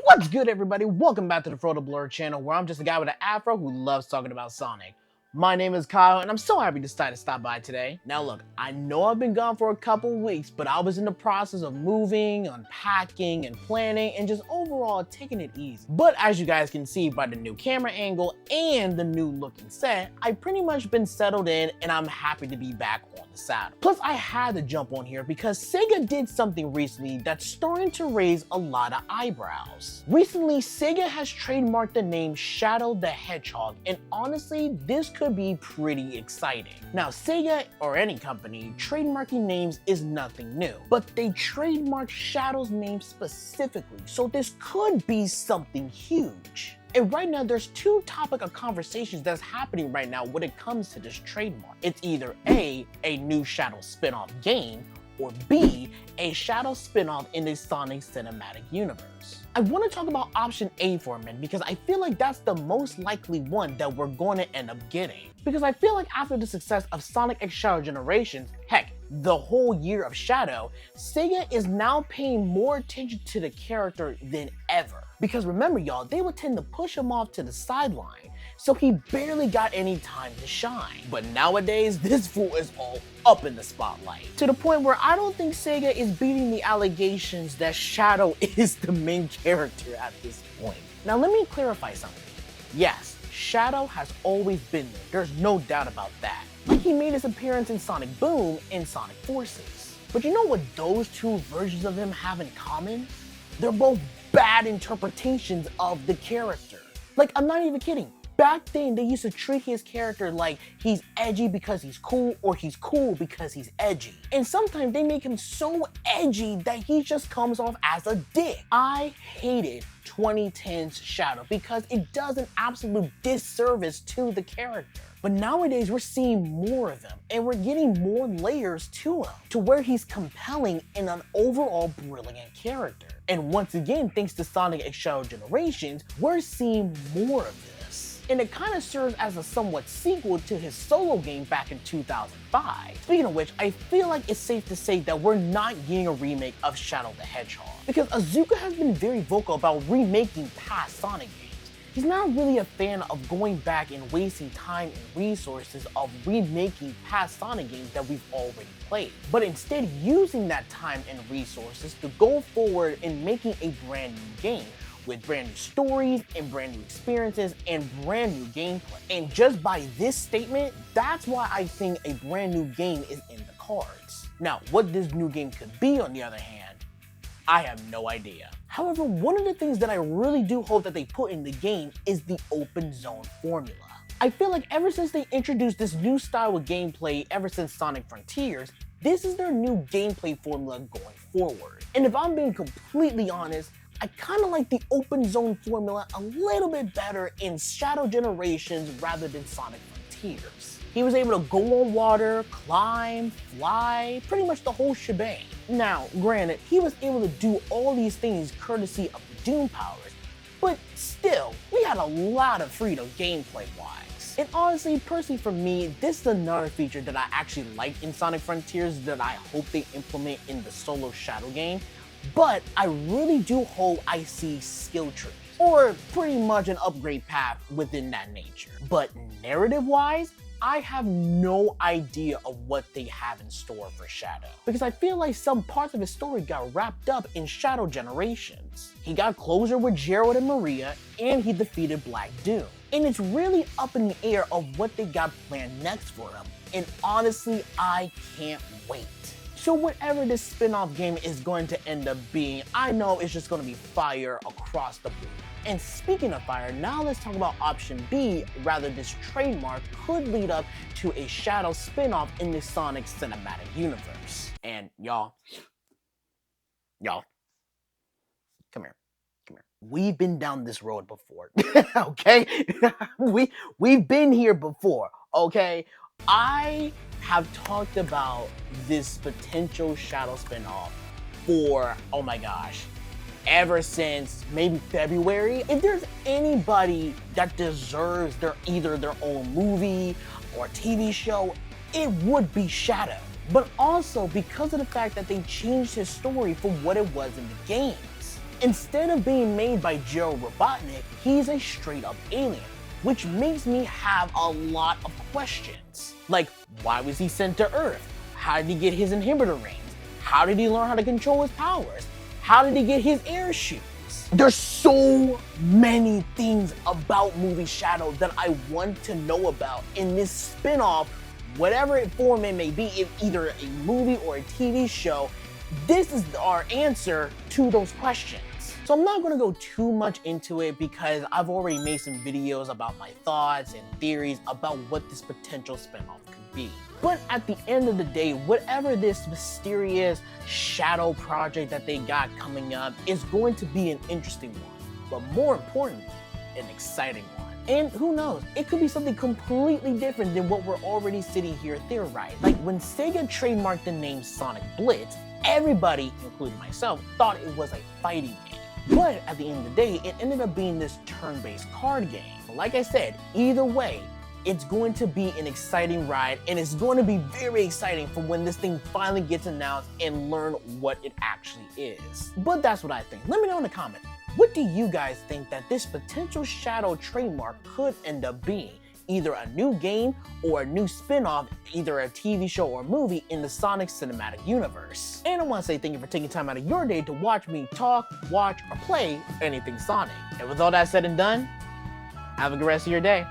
What's good, everybody? Welcome back to the Frodo Blur channel, where I'm just a guy with an afro who loves talking about Sonic. My name is Kyle, and I'm so happy you decided to stop by today. Now look, I know I've been gone for a couple weeks, but I was in the process of moving, unpacking, and planning, and just overall taking it easy. But as you guys can see by the new camera angle and the new looking set, I've pretty much been settled in, and I'm happy to be back on the saddle. Plus, I had to jump on here because Sega did something recently that's starting to raise a lot of eyebrows. Recently, Sega has trademarked the name Shadow the Hedgehog, and honestly, this could be pretty exciting. Now, Sega, or any company, trademarking names is nothing new, but they trademarked Shadow's name specifically, so this could be something huge. And right now, there's two topics of conversations that's happening right now when it comes to this trademark. It's either A, new Shadow spin-off game, or B, a Shadow spin-off in the Sonic cinematic universe. I want to talk about option A for a minute because I feel like that's the most likely one that we're going to end up getting. Because I feel like after the success of Sonic X Shadow Generations, heck, the whole year of Shadow, Sega is now paying more attention to the character than ever. Because remember y'all, they would tend to push him off to the sideline, so he barely got any time to shine. But nowadays, this fool is all up in the spotlight, to the point where I don't think Sega is beating the allegations that Shadow is the main character at this point. Now let me clarify something. Yes, Shadow has always been there, there's no doubt about that. Like he made his appearance in Sonic Boom and Sonic Forces. But you know what those two versions of him have in common? They're both bad interpretations of the character. Like, I'm not even kidding. Back then, they used to treat his character like he's edgy because he's cool, or he's cool because he's edgy. And sometimes they make him so edgy that he just comes off as a dick. I hated 2010's Shadow because it does an absolute disservice to the character. But nowadays, we're seeing more of him, and we're getting more layers to him, to where he's compelling and an overall brilliant character. And once again, thanks to Sonic X Shadow Generations, we're seeing more of this. And it kind of serves as a somewhat sequel to his solo game back in 2005. Speaking of which, I feel like it's safe to say that we're not getting a remake of Shadow the Hedgehog, because Azuka has been very vocal about remaking past Sonic games. He's not really a fan of going back and wasting time and resources of remaking past Sonic games that we've already played, but instead using that time and resources to go forward and making a brand new game with brand new stories and brand new experiences and brand new gameplay. And just by this statement, that's why I think a brand new game is in the cards. Now, what this new game could be, on the other hand, I have no idea. However, one of the things that I really do hope that they put in the game is the open zone formula. I feel like ever since they introduced this new style of gameplay, ever since Sonic Frontiers, this is their new gameplay formula going forward. And if I'm being completely honest, I kind of like the open zone formula a little bit better in Shadow Generations rather than Sonic Frontiers. He was able to go on water, climb, fly, pretty much the whole shebang. Now, granted, he was able to do all these things courtesy of the Doom powers, but still, we had a lot of freedom gameplay-wise. And honestly, personally for me, this is another feature that I actually like in Sonic Frontiers that I hope they implement in the solo Shadow game, but I really do hope I see skill trees, or pretty much an upgrade path within that nature. But narrative-wise, I have no idea of what they have in store for Shadow, because I feel like some parts of his story got wrapped up in Shadow Generations. He got closure with Gerald and Maria, and he defeated Black Doom. And it's really up in the air of what they got planned next for him. And honestly, I can't wait. So whatever this spin-off game is going to end up being, I know it's just going to be fire across the board. And speaking of fire, now let's talk about option B. Rather, this trademark could lead up to a Shadow spin-off in the Sonic cinematic universe. And y'all, come here. We've been down this road before, okay? We've been here before, okay? I have talked about this potential Shadow spin-off for, oh my gosh, ever since maybe February. If there's anybody that deserves either their own movie or TV show, it would be Shadow. But also because of the fact that they changed his story from what it was in the games. Instead of being made by Joe Robotnik, he's a straight up alien, which makes me have a lot of questions. Like, why was he sent to Earth? How did he get his inhibitor rings? How did he learn how to control his powers? How did he get his air shoes? There's so many things about movie Shadow that I want to know about in this spin-off, whatever form it may be, if either a movie or a TV show. This is our answer to those questions. So I'm not gonna go too much into it because I've already made some videos about my thoughts and theories about what this potential spinoff could be. But at the end of the day, whatever this mysterious shadow project that they got coming up is going to be an interesting one, but more importantly, an exciting one. And who knows, it could be something completely different than what we're already sitting here theorizing. Like when Sega trademarked the name Sonic Blitz, everybody, including myself, thought it was a fighting game. But at the end of the day, it ended up being this turn-based card game. Like I said, either way, it's going to be an exciting ride, and it's going to be very exciting for when this thing finally gets announced and learn what it actually is. But that's what I think. Let me know in the comments. What do you guys think that this potential Shadow trademark could end up being? Either a new game or a new spin-off, either a TV show or movie in the Sonic cinematic universe. And I want to say thank you for taking time out of your day to watch me talk, watch, or play anything Sonic. And with all that said and done, have a good rest of your day.